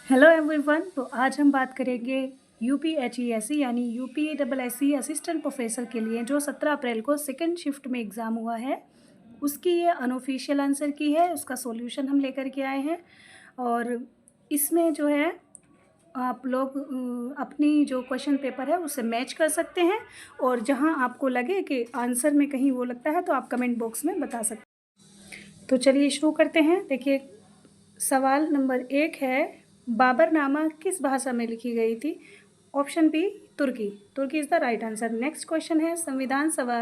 Hello everyone. तो आज हम बात करेंगे यूपीएचईएससी यानी यूपीएससी असिस्टेंट प्रोफेसर के लिए जो 17 अप्रैल को सेकंड शिफ्ट में एग्ज़ाम हुआ है, उसकी ये अनऑफिशियल आंसर की है। उसका सॉल्यूशन हम लेकर के आए हैं और इसमें जो है आप लोग अपनी जो क्वेश्चन पेपर है उससे मैच कर सकते हैं और जहां आपको लगे कि आंसर में कहीं वो लगता है तो आप कमेंट बॉक्स में बता सकते हैं। तो चलिए शुरू करते हैं। देखिए, सवाल नंबर 1 है, बाबरनामा किस भाषा में लिखी गई थी? ऑप्शन बी तुर्की। तुर्की is the right answer. Next question है, संविधान सभा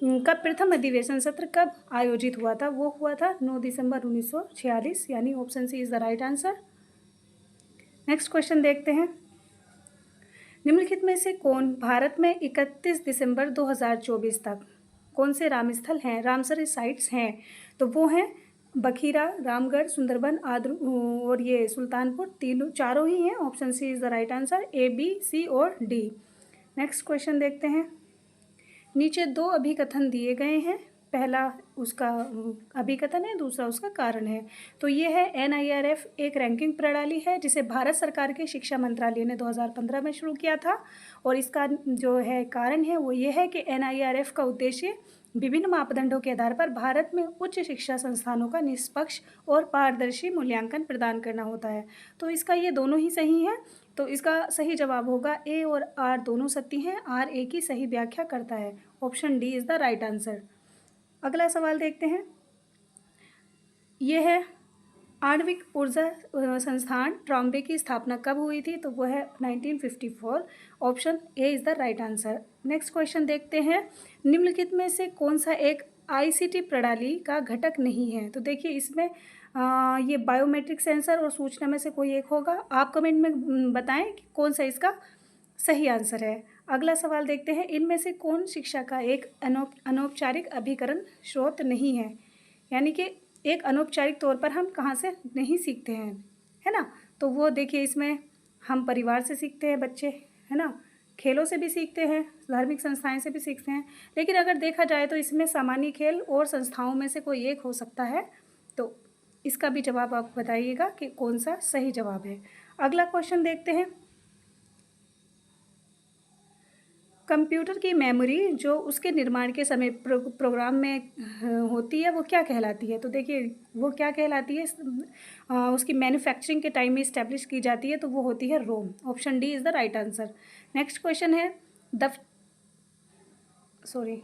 का प्रथम अधिवेशन सत्र कब आयोजित हुआ था? वो हुआ था 9 दिसंबर 1946, यानी option C is the right answer. Next question देखते हैं, निम्नलिखित में से कौन भारत में 31 दिसंबर 2024 तक कौन से रामस्थल हैं, रामसर साइट्स हैं? तो वो हैं बखीरा, रामगढ़, सुंदरबन, आद्र और ये सुल्तानपुर। तीनों चारों ही हैं। Option C is the right answer, A, B, C और डी। नेक्स्ट क्वेश्चन देखते हैं, नीचे दो अभिकथन दिए गए हैं। पहला उसका अभिकथन है, दूसरा उसका कारण है। तो ये है, एनआईआरएफ एक रैंकिंग प्रणाली है जिसे भारत सरकार के शिक्षा मंत्रालय ने 2015 में शुरू किया था और इसका जो है कारण है वो ये है कि एनआईआरएफ का उद्देश्य विभिन्न मापदंडों के आधार पर भारत में उच्च शिक्षा संस्थानों का निष्पक्ष और पारदर्शी मूल्यांकन प्रदान करना होता है। तो इसका ये दोनों ही सही है। तो इसका सही जवाब होगा ए और आर दोनों सत्य हैं। आर ए की सही व्याख्या करता है। Option D is the right answer. अगला सवाल देखते हैं, ये है, आणविक ऊर्जा संस्थान ट्रॉम्बे की स्थापना कब हुई थी? तो वो है 1954। Option A is the right answer. Next question देखते हैं, निम्नलिखित में से कौन सा एक आईसीटी प्रणाली का घटक नहीं है? तो देखिए, इसमें ये बायोमेट्रिक सेंसर और सूचना में से कोई एक होगा। आप कमेंट में बताएं कि कौन सा इसका सही आंसर है। अगला सवाल देखते हैं, इनमें से कौन शिक्षा का एक अनौपचारिक अभिकरण स्रोत नहीं है? यानी कि एक अनौपचारिक तौर पर हम कहाँ से नहीं सीखते हैं, है ना? तो वो देखिए, इसमें हम परिवार से सीखते हैं बच्चे, है ना, खेलों से भी सीखते हैं, धार्मिक संस्थाएं से भी सीखते हैं। लेकिन अगर देखा जाए तो इसमें सामान्य खेल और संस्थाओं में से कोई एक हो सकता है। तो इसका भी जवाब आप बताइएगा कि कौन सा सही जवाब है। अगला क्वेश्चन देखते हैं, कंप्यूटर की मेमोरी जो उसके निर्माण के समय प्रोग्राम में होती है वो क्या कहलाती है? तो देखिए, वो क्या कहलाती है, उसकी मैन्युफैक्चरिंग के टाइम में इस्टेब्लिश की जाती है, तो वो होती है Rome. Option D is the right answer. Next question है, द सॉरी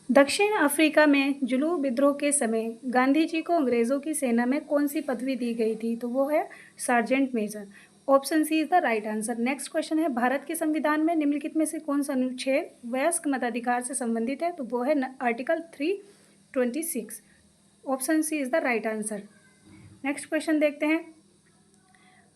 दक्षिण अफ्रीका में जुलू विद्रोह के समय गांधी जी को अंग्रेज़ों की सेना में कौन सी पदवी दी गई थी? तो वो है sergeant major. Option C is the right answer. Next question है, भारत के संविधान में निम्नलिखित में से कौन सा अनुच्छेद वयस्क मताधिकार से संबंधित है? तो वो है article 326। Option C is the right answer. Next question देखते हैं,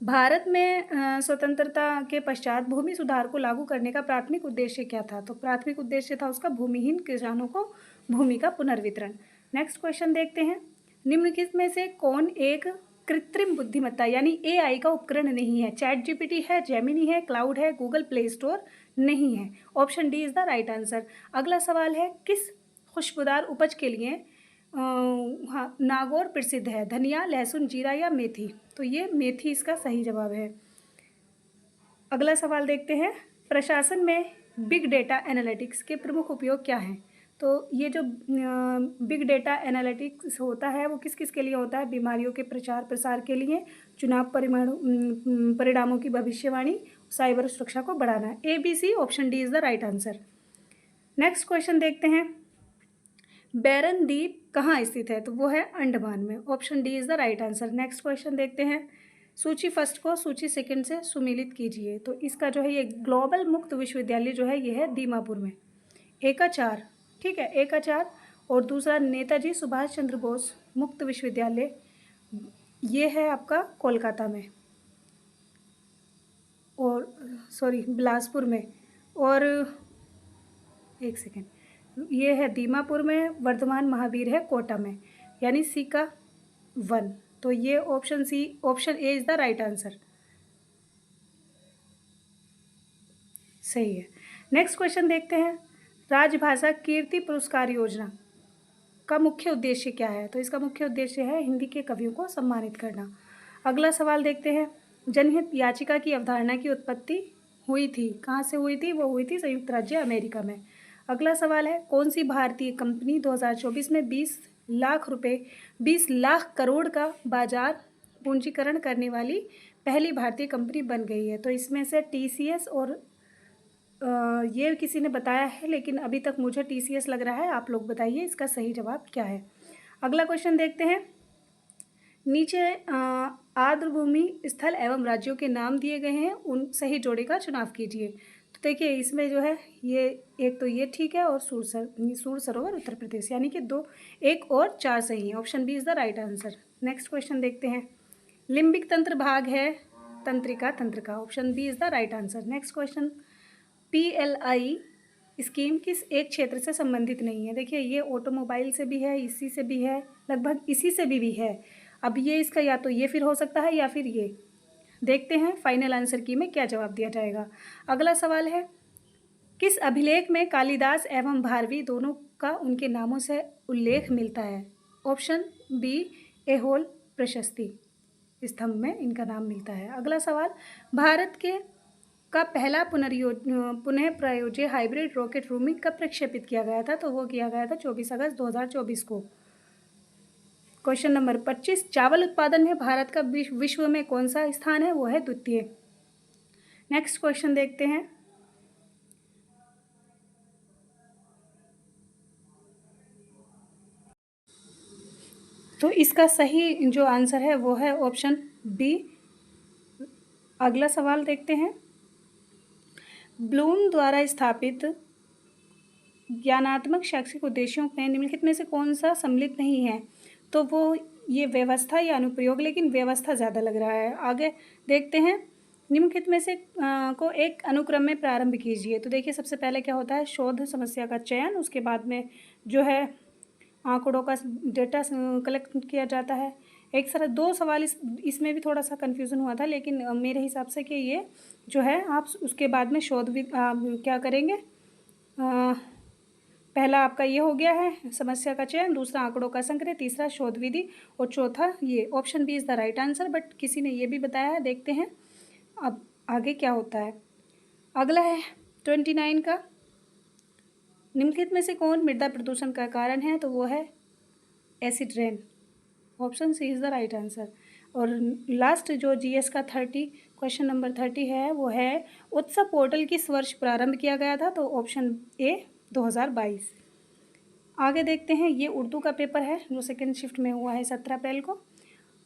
भारत में स्वतंत्रता के पश्चात भूमि सुधार को लागू करने का प्राथमिक उद्देश्य क्या था? तो प्राथमिक उद्देश्य था उसका भूमिहीन किसानों को भूमि का पुनर्वितरण। नेक्स्ट क्वेश्चन देखते हैं, निम्नलिखित में से कौन एक कृत्रिम बुद्धिमत्ता यानी एआई का उपकरण नहीं है? चैट जीपीटी है, जेमिनी है, क्लाउड है, गूगल प्ले स्टोर नहीं है। Option D is the right answer. अगला सवाल है, किस खुशबूदार उपज के लिए हाँ नागौर प्रसिद्ध है? धनिया, लहसुन, जीरा या मेथी? तो ये मेथी इसका सही जवाब है। अगला सवाल देखते हैं, प्रशासन में बिग डेटा एनालिटिक्स के प्रमुख उपयोग क्या हैं? तो ये जो बिग डेटा एनालिटिक्स होता है वो किस किस के लिए होता है? बीमारियों के प्रचार प्रसार के लिए, चुनाव परिणामों की भविष्यवाणी, साइबर सुरक्षा को बढ़ाना। A, B, C. Option D is the right answer. Next question देखते हैं, बैरन द्वीप कहाँ स्थित है? तो वो है अंडमान में। Option D is the right answer. Next question देखते हैं, सूची फर्स्ट को सूची सेकंड से सुमेलित कीजिए। तो इसका जो है ये ग्लोबल मुक्त विश्वविद्यालय जो है ये है दीमापुर में। ए का 4, ठीक है, ए का 4। और दूसरा नेताजी सुभाष चंद्र बोस मुक्त विश्वविद्यालय, ये है आपका कोलकाता में, और सॉरी बिलासपुर में। और एक सेकेंड, ये है दीमापुर में, वर्धमान महावीर है कोटा में, यानी सी का 1। तो ये option C, option A is the right answer. सही है। नेक्स्ट क्वेश्चन देखते हैं, राजभाषा कीर्ति पुरस्कार योजना का मुख्य उद्देश्य क्या है? तो इसका मुख्य उद्देश्य है हिंदी के कवियों को सम्मानित करना। अगला सवाल देखते हैं, जनहित याचिका की अवधारणा की उत्पत्ति हुई थी, कहाँ से हुई थी? वो हुई थी संयुक्त राज्य अमेरिका में। अगला सवाल है, कौन सी भारतीय कंपनी 2024 में 20 लाख करोड़ का बाजार पूंजीकरण करने वाली पहली भारतीय कंपनी बन गई है? तो इसमें से TCS और ये किसी ने बताया है, लेकिन अभी तक मुझे TCS लग रहा है। आप लोग बताइए इसका सही जवाब क्या है। अगला क्वेश्चन देखते हैं, नीचे आर्द्रभूमि स्थल एवं राज्यों के नाम दिए गए हैं, उन सही जोड़े का चुनाव कीजिए। तो देखिए इसमें जो है ये एक तो ये ठीक है, और सूर सरोवर उत्तर प्रदेश, यानी कि 2, 1 और 4 सही है। Option B is the right answer. Next question देखते हैं, लिम्बिक तंत्र भाग है तंत्रिका तंत्र का। Option B is the right answer. Next question, PLI scheme किस एक क्षेत्र से संबंधित नहीं है? देखिए ये ऑटोमोबाइल से भी है, इसी से भी है, लगभग इसी से भी है। अब ये इसका या तो ये फिर हो सकता है या फिर ये। देखते हैं फाइनल आंसर की में क्या जवाब दिया जाएगा। अगला सवाल है, किस अभिलेख में कालिदास एवं भारवी दोनों का उनके नामों से उल्लेख मिलता है? ऑप्शन बी ऐहोल प्रशस्ति स्तंभ में इनका नाम मिलता है। अगला सवाल, भारत के का पहला पुनः प्रयोज्य हाइब्रिड रॉकेट रूमी कब प्रक्षेपित किया गया था? तो वो किया गया था 24 अगस्त 2024 को। क्वेश्चन नंबर 25, चावल उत्पादन में भारत का विश्व में कौन सा स्थान है? वो है द्वितीय। नेक्स्ट क्वेश्चन देखते हैं, तो इसका सही जो आंसर है वो है ऑप्शन बी। अगला सवाल देखते हैं, ब्लूम द्वारा स्थापित ज्ञानात्मक शैक्षिक उद्देश्यों में निम्नलिखित में से कौन सा सम्मिलित नहीं है? तो वो ये व्यवस्था या अनुप्रयोग, लेकिन व्यवस्था ज़्यादा लग रहा है। आगे देखते हैं, निम्नलिखित में से को एक अनुक्रम में प्रारंभ कीजिए। तो देखिए सबसे पहले क्या होता है, शोध समस्या का चयन, उसके बाद में जो है आंकड़ों का डेटा कलेक्ट किया जाता है। एक सारा 2 सवाल इसमें भी थोड़ा सा कन्फ्यूज़न हुआ था, लेकिन मेरे हिसाब से कि ये जो है आप उसके बाद में शोध भी क्या करेंगे, पहला आपका ये हो गया है समस्या का चयन, दूसरा आंकड़ों का संग्रह, तीसरा शोध विधि, और चौथा ये। Option B is the right answer, but किसी ने ये भी बताया है। देखते हैं अब आगे क्या होता है। अगला है 29 का, निम्नलिखित में से कौन मृदा प्रदूषण का कारण है? तो वो है acid rain. Option C is the right answer. और लास्ट जो GS का 30 क्वेश्चन नंबर 30 है वो है, उत्सव पोर्टल किस वर्ष प्रारंभ किया गया था? तो ऑप्शन ए 2022। आगे देखते हैं, ये उर्दू का पेपर है जो सेकेंड शिफ्ट में हुआ है 17 अप्रैल को।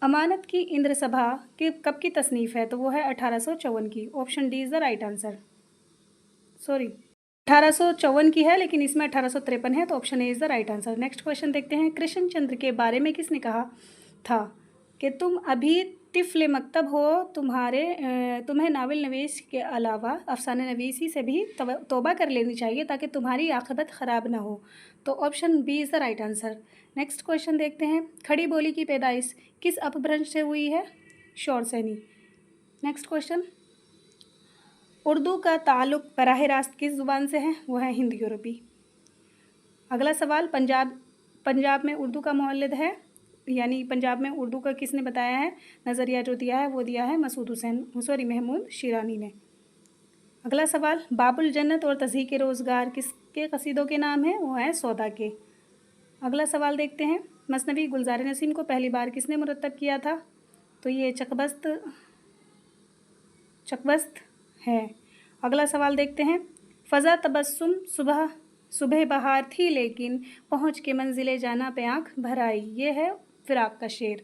अमानत की इंद्र सभा के कब की तसनीफ़ है? तो वो है 1854 की। Option D is the right answer. Sorry 1854 की है, लेकिन इसमें 1853 है, तो option A is the right answer. Next question देखते हैं, कृष्णचंद्र के बारे में किसने कहा था कि तुम अभी तिफ़्ल मकतब हो, तुम्हें नावल नवीस के अलावा अफसाने नवीसी से भी तौबा कर लेनी चाहिए ताकि तुम्हारी आखिरत ख़राब ना हो। तो option B is the right answer. Next question देखते हैं, खड़ी बोली की पैदाइश किस अपभ्रंश से हुई है? शौरसेनी। नेक्स्ट क्वेश्चन, उर्दू का ताल्लुक़ बराह रास्त किस ज़ुबान से है? वो है हिंद यूरोपी। अगला सवाल, पंजाब में उर्दू का मौलिद है, यानी पंजाब में उर्दू का किसने बताया है? नज़रिया जो दिया है वो दिया है महमूद शिरानी ने। अगला सवाल, बाबुल जन्नत और तज़हीक रोज़गार किसके कसीदों के नाम हैं? वो हैं सौदा के। अगला सवाल देखते हैं, मसनवी गुलजार नसीम को पहली बार किसने मुरतब किया था? तो ये चकबस्त है। अगला सवाल देखते हैं, फ़ज़ा तबस्सुम सुबह बहार थी लेकिन पहुँच के मंजिले जाना पे आँख भर आई, ये है फ़िराक का शेर।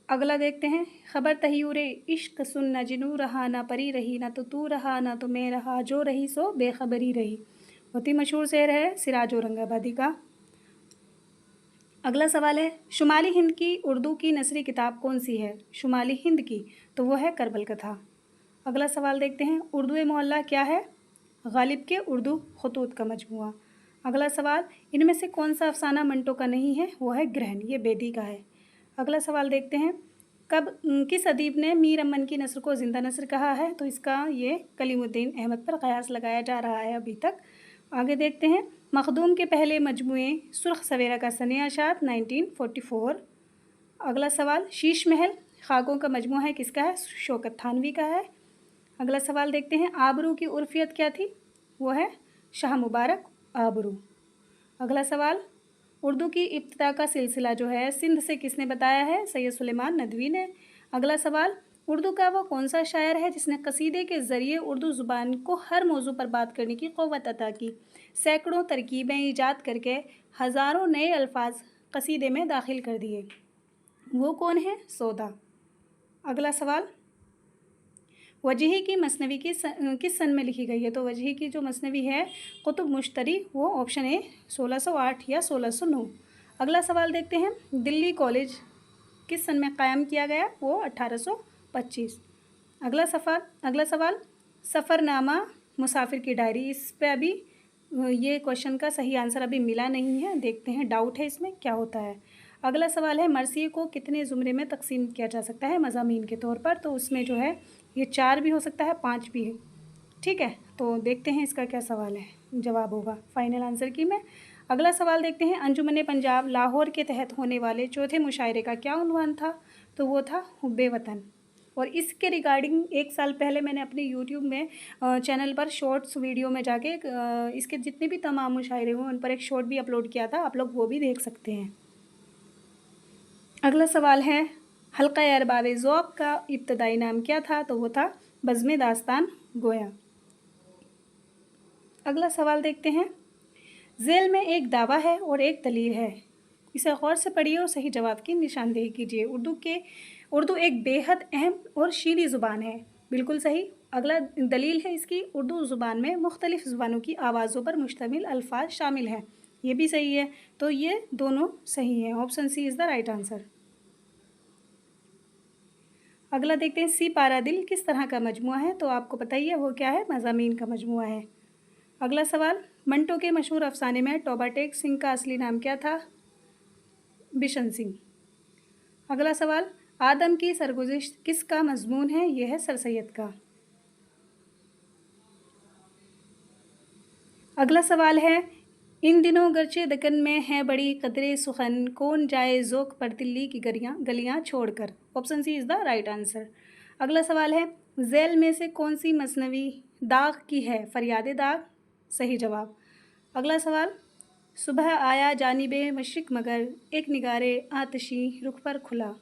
अगला देखते हैं, ख़बर तहयूरे इश्क सुन न जिनू रहा ना परी रही, ना तो तू रहा ना तो मैं रहा, जो रही सो बेखबरी रही। बहुत ही मशहूर शेर है सिराज औरंगाबादी का। अगला सवाल है, शुमाली हिंद की उर्दू की नसरी किताब कौन सी है? शुमाली हिंद की, तो वो है करबल कथा। अगला सवाल देखते हैं, उर्दू मोहल्ला क्या है? गालिब के उर्दू खतूत का मजमूआ। अगला सवाल, इनमें से कौन सा अफसाना मंटो का नहीं है? वो है ग्रहण, ये बेदी का है। अगला सवाल देखते हैं, किस अदीब ने मीर अमन की नस्र को ज़िंदा नस्र कहा है? तो इसका ये कलीमुद्दीन अहमद पर क़यास लगाया जा रहा है अभी तक। आगे देखते हैं, मखदूम के पहले मजमूए सुर्ख सवेरा का सनेयाशात 1944। अगला सवाल, शीश महल खाकों का मजमू है किसका है? शौकत थानवी का है। अगला सवाल देखते हैं, आबरू की उर्फियत क्या थी? वो है शाह मुबारक आबरू। अगला सवाल, उर्दू की इब्तिदा का सिलसिला जो है सिंध से किसने बताया है? सैयद सुलेमान नदवी ने। अगला सवाल, उर्दू का वो कौन सा शायर है जिसने कसीदे के ज़रिए उर्दू ज़ुबान को हर मौजू पर बात करने की क़ुव्वत अता की? सैकड़ों तरकीबें ईजाद करके हज़ारों नए अल्फाज कसीदे में दाखिल कर दिए। वो कौन है? सौदा। अगला सवाल, वजही की मसनवी किस सन में लिखी गई है? तो वजही की जो मसनवी है कुतुब मुश्तरी, वो ऑप्शन ए 1608 या 1609। अगला सवाल देखते हैं, दिल्ली कॉलेज किस सन में क़ायम किया गया? वो 1825। अगला सवाल, सफ़रनामा मुसाफिर की डायरी, इस पे अभी ये क्वेश्चन का सही आंसर अभी मिला नहीं है, देखते हैं, डाउट है इसमें क्या होता है। अगला सवाल है, मरसिए को कितने ज़ुमरे में तकसीम किया जा सकता है मज़ामीन के तौर पर? तो उसमें जो है ये 4 भी हो सकता है, 5 भी है। ठीक है, तो देखते हैं इसका क्या सवाल है, जवाब होगा फाइनल आंसर की में। अगला सवाल देखते हैं, अंजुमन पंजाब लाहौर के तहत होने वाले चौथे मुशायरे का क्या उन्वान था? तो वो था हुब्बे वतन। और इसके रिगार्डिंग 1 साल पहले मैंने अपने यूट्यूब में चैनल पर शॉर्ट्स वीडियो में जाके इसके जितने भी तमाम मुशायरे हुए उन पर एक शॉर्ट भी अपलोड किया था, आप लोग वो भी देख सकते हैं। अगला सवाल है, हल्का अरबाब ज़ौक़ का इब्तदाई नाम क्या था? तो वो था बज़्म दास्तान गोया। अगला सवाल देखते हैं, ज़ेल में एक दावा है और एक दलील है, इसे गौर से पढ़िए और सही जवाब की निशानदेही कीजिए। उर्दू एक बेहद अहम और शीरी ज़ुबान है, बिल्कुल सही। अगला दलील है इसकी, उर्दू ज़ुबान में मुख्तलिफ़ ज़ुबानों की आवाज़ों पर मुश्तमिल अल्फाज शामिल हैं, ये भी सही है। तो ये दोनों सही हैं, option C is the right answer. अगला देखते हैं, सी पारा दिल किस तरह का मजमुआ है? तो आपको पता ही है वो क्या है, मज़ामीन का मजमुआ है। अगला सवाल, मंटो के मशहूर अफसाने में टोबा टेक सिंह का असली नाम क्या था? बिशन सिंह। अगला सवाल, आदम की सरगुज़िश्त किसका मजमून है? यह है सर सैयद का। अगला सवाल है, इन दिनों गर्चे दक्कन में है बड़ी कदरे सुखन, कौन जाए ज़ोक पर दिल्ली की गलियाँ छोड़कर? Option C is the right answer. अगला सवाल है, ज़ैल में से कौन सी मसनवी दाग की है? फरियाद दाग, सही जवाब। अगला सवाल, सुबह आया जानिबे मशरिक़ मगर एक निगारे आतिशी रुख पर खुला।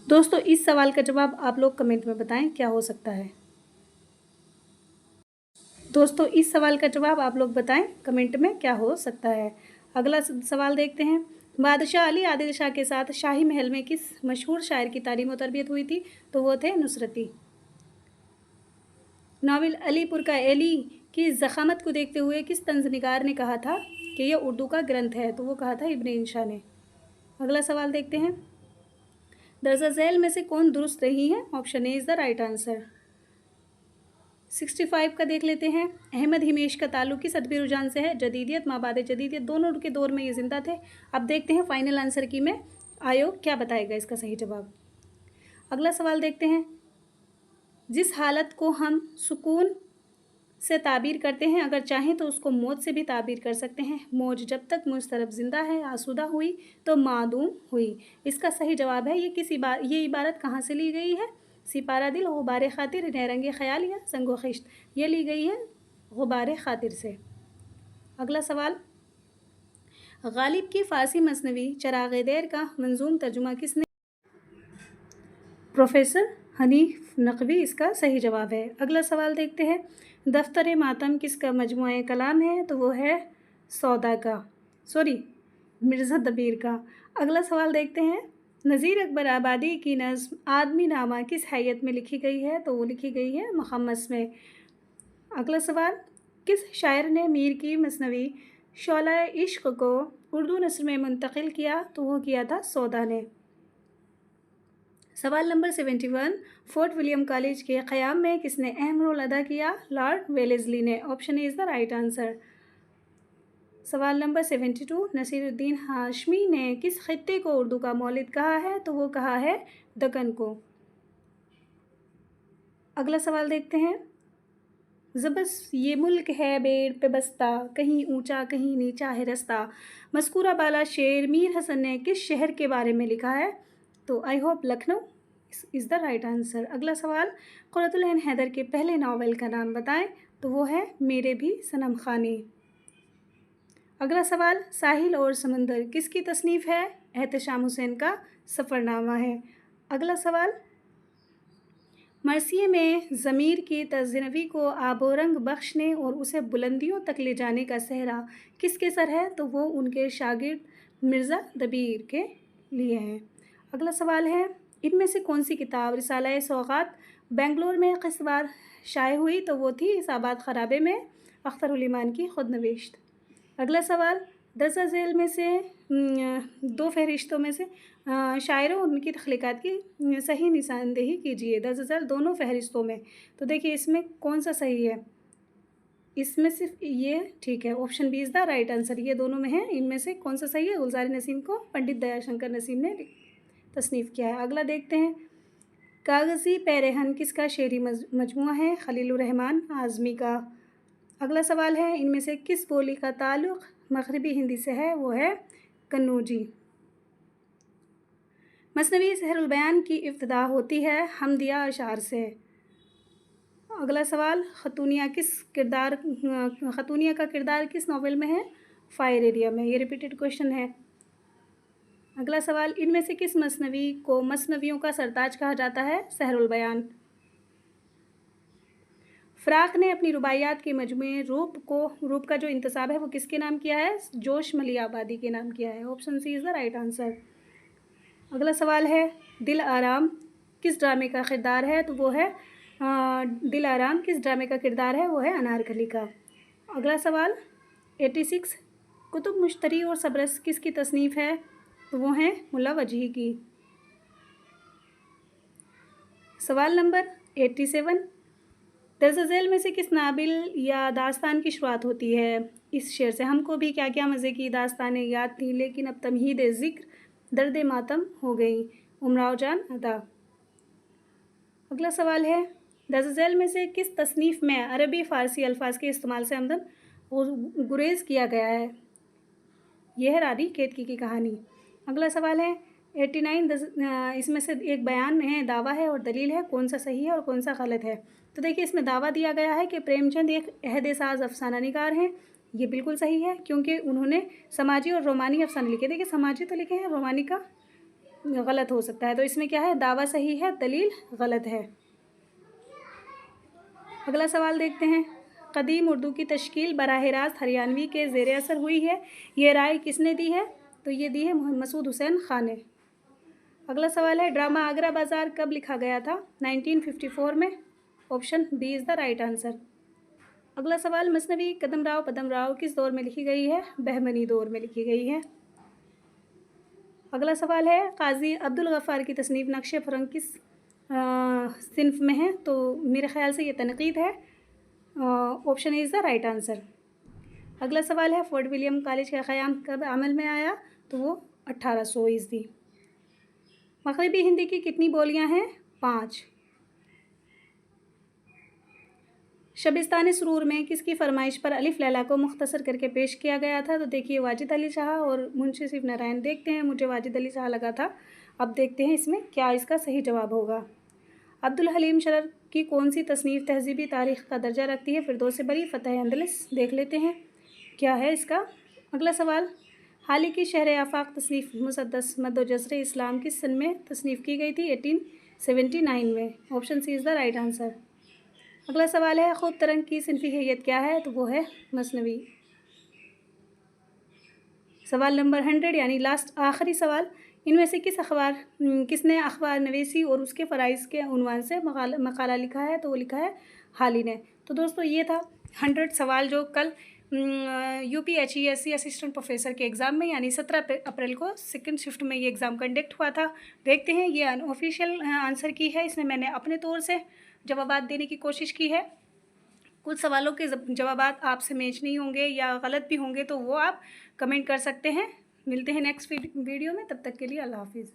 दोस्तों इस सवाल का जवाब आप लोग कमेंट में बताएं क्या हो सकता है। दोस्तों इस सवाल का जवाब आप लोग बताएं कमेंट में क्या हो सकता है। अगला सवाल देखते हैं, बादशाह अली आदिल शाह के साथ शाही महल में किस मशहूर शायर की तालीम और तरबियत हुई थी? तो वो थे नुसरती। नावल अलीपुर का एली की ज़ख़ामत को देखते हुए किस तंज़निगार ने कहा था कि यह उर्दू का ग्रंथ है? तो वो कहा था इब्न इंशा ने। अगला सवाल देखते हैं, दर्जा झैल में से कौन दुरुस्त नहीं है? Option A is the right answer. 65 का देख लेते हैं, अहमद हिमेश का ताल्लुक़ किस अदबी रुझान से है? जदीदियत माबाद जदीदियत, दोनों के दौर में ये ज़िंदा थे। अब देखते हैं फाइनल आंसर की में आयोग क्या बताएगा इसका सही जवाब। अगला सवाल देखते हैं, जिस हालत को हम सुकून से ताबीर करते हैं, अगर चाहें तो उसको मौत से भी ताबीर कर सकते हैं। मौज जब तक मुझ तरफ ज़िंदा है, आसूदा हुई तो मादूम हुई। इसका सही जवाब है, ये इबारत कहाँ से ली गई है? सिपारा दिल गुबार खातिर नहरंगे ख्याल या संगो खिश्त, ये ली गई है गुबार खातिर से। अगला सवाल, गालिब की फ़ारसी मसनवी चराग़ देर का मंजूम तर्जुमा किसने? प्रोफेसर हनीफ नकवी इसका सही जवाब है। अगला सवाल देखते हैं, दफ्तर मातम किसका मजमुआ कलाम है? तो वो है सौदा का, मिर्ज़ा दबीर का। अगला सवाल देखते हैं, नज़ीर अकबर आबादी की नज़्म आदमी नामा किस हैयत में लिखी गई है? तो वो लिखी गई है मुखम्मस में। अगला सवाल, किस शायर ने मीर की मसनवी शोला इश्क़ को उर्दू नस्र में मुंतकिल किया? तो वो किया था सौदा ने। सवाल नंबर 71, फोर्ट विलियम कॉलेज के क़याम में किसने अहम रोल अदा किया? लॉर्ड वेलेस्ली ने। Option is the right answer. सवाल नंबर 72, नसीरुद्दीन हाशमी ने किस खित्ते को उर्दू का मौलिद कहा है? तो वो कहा है दक्कन को। अगला सवाल देखते हैं, ज़बस ये मुल्क है पेड़ पे बस्ता, कहीं ऊंचा कहीं नीचा है रास्ता। मस्कूरा बाला शेर मीर हसन ने किस शहर के बारे में लिखा है? तो I hope Lucknow is the right answer. अगला सवाल, क़ुर्रतुल ऐन हैदर के पहले नावल का नाम बताएं। तो वो है मेरे भी सनम खाने। अगला सवाल, साहिल और समंदर किसकी तसनीफ़ है? एहतशाम हुसैन का सफ़रनामा है। अगला सवाल, मरसिए में ज़मीर की तज़नवी को आबोरंग बख्शने और उसे बुलंदियों तक ले जाने का सेहरा किसके सर है? तो वो उनके शागिर्द मिर्ज़ा दबीर के लिए है। अगला सवाल है, इनमें से कौन सी किताब रिसाला सौगात बेंगलोर में किस बार शाये हुई? तो वो थी इस आबाद खराबे में अख्तर उल ईमान की खुद नविश्त। अगला सवाल, दर्जा झेल में से दो फहरिस्तों में से शायरों उनकी तख्लीक़ात की सही निशानदेही कीजिए। दर्जा झेल दोनों फहरिस्तों में, तो देखिए इसमें कौन सा सही है? इसमें सिर्फ ये ठीक है, option B is the right answer. ये दोनों में है, इनमें से कौन सा सही है? गुलजार नसीम को पंडित दयाशंकर नसीम ने तसनीफ़ किया है। अगला देखते हैं, कागज़ी पैरहन किसका शेरी मजमुआ है? खलीलुर रहमान आज़मी का। अगला सवाल है, इनमें से किस बोली का ताल्लुक़ मग़रिबी हिंदी से है? वो है कन्नौजी। मसनवी सहरुल बयान की इब्तिदा होती है हमदिया अशार से। अगला सवाल, खतूनिया का किरदार किस नावल में है? फायर एरिया में। ये रिपीटेड क्वेश्चन है। अगला सवाल, इनमें से किस मसनवी को मसनवियों का सरताज कहा जाता है? सहरुल बयान। फ़राक़ ने अपनी रुबाइयात के मजमूए रूप का जो इंतसाब है वो किसके नाम किया है? जोश मलिया आबादी के नाम किया है। Option C is the right answer. अगला सवाल है, दिल आराम किस ड्रामे का किरदार है? तो वो है दिल आराम किस ड्रामे का किरदार है? वो है अनारकली का। अगला सवाल, 86 कुतुब मुश्तरी और सबरस किसकी तसनीफ़ है? तो वो हैं मुल्ला वजही की। सवाल नंबर 87, दर्जा झेल में से किस नाबिल या दास्तान की शुरुआत होती है? इस शेर से, हमको भी क्या क्या मज़े की दास्तानें याद थी लेकिन अब तमहीद ज़िक्र दर्द मातम हो गई, उमराव जान अदा। अगला सवाल है, दर्जा झेल में से किस तसनीफ़ में अरबी फ़ारसी अल्फाज के इस्तेमाल से आमदन गुरेज़ किया गया है? यह है रानी केतकी की कहानी। अगला सवाल है, 89 इसमें से एक बयान है, दावा है और दलील है, कौन सा सही है और कौन सा गलत है? तो देखिए इसमें दावा दिया गया है कि प्रेमचंद एक अहद-ए-साज़ अफ़साना निगार हैं। ये बिल्कुल सही है क्योंकि उन्होंने समाजी और रोमानी अफ़साने लिखे। देखिए समाजी तो लिखे हैं, रोमानी का गलत हो सकता है। तो इसमें क्या है? दावा सही है, दलील गलत है। अगला सवाल देखते हैं, कदीम उर्दू की तश्कील बराह रास्त हरियाणवी के ज़ेर असर हुई है, ये राय किसने दी है? तो ये दी है मसूद हुसैन खान ने। अगला सवाल है, ड्रामा आगरा बाज़ार कब लिखा गया था? 1954 में। Option B is the right answer. अगला सवाल, मसनवी कदमराव पदमराव किस दौर में लिखी गई है? बहमनी दौर में लिखी गई है। अगला सवाल है, काजी अब्दुल गफ़ार की तसनीफ़ नक्शे फ़रंग किस सिन्फ में है? तो मेरे ख़्याल से ये तनक़ीद है। Option is the right answer. अगला सवाल है, फोर्ट विलियम कॉलेज का क़याम कब अमल में आया? तो वो 1800 ईस्वी। मग़रिबी हिंदी की कितनी बोलियां हैं? 5। शबिस्तान सुरूर में किसकी फरमाइश पर अलिफ लैला को मुख्तसर करके पेश किया गया था? तो देखिए वाजिद अली शाह और मुंशी सिफ नारायण। देखते हैं, मुझे वाजिद अली शाह लगा था। अब देखते हैं इसमें क्या इसका सही जवाब होगा। अब्दुल हलीम शरर की कौन सी तसनीफ़ तहज़ीबी तारीख़ का दर्जा रखती है? फिरदौस बरी, फ़तह अंदलस। देख लेते हैं क्या है इसका। अगला सवाल, हाल की शहर आफाक तसनीफ़ मुसद्दस मद्दो जज़र इस्लाम किस सन में तसनीफ़ की गई थी? 1879 में। Option C is the right answer. अगला सवाल है, खूब तरंग की सिनफ़ी हैयत क्या है? तो वो है मसनवी। सवाल नंबर 100 यानी लास्ट आखिरी सवाल, इनमें से किसने अखबार नवीसी और उसके फ़राइज़ के उन्वान से मकाला लिखा है? तो वो लिखा है हाली ने। तो दोस्तों ये था 100 सवाल जो कल UPHESC असिस्टेंट प्रोफेसर के एग्ज़ाम में यानी 17 अप्रैल को सेकंड शिफ्ट में ये एग्ज़ाम कंडक्ट हुआ था। देखते हैं, ये अनऑफिशियल आंसर की है, इसमें मैंने अपने तौर से जवाबात देने की कोशिश की है। कुछ सवालों के जवाबात आपसे मैच नहीं होंगे या गलत भी होंगे तो वो आप कमेंट कर सकते हैं। मिलते हैं नेक्स्ट वीडियो में, तब तक के लिए अल्लाह हाफिज़।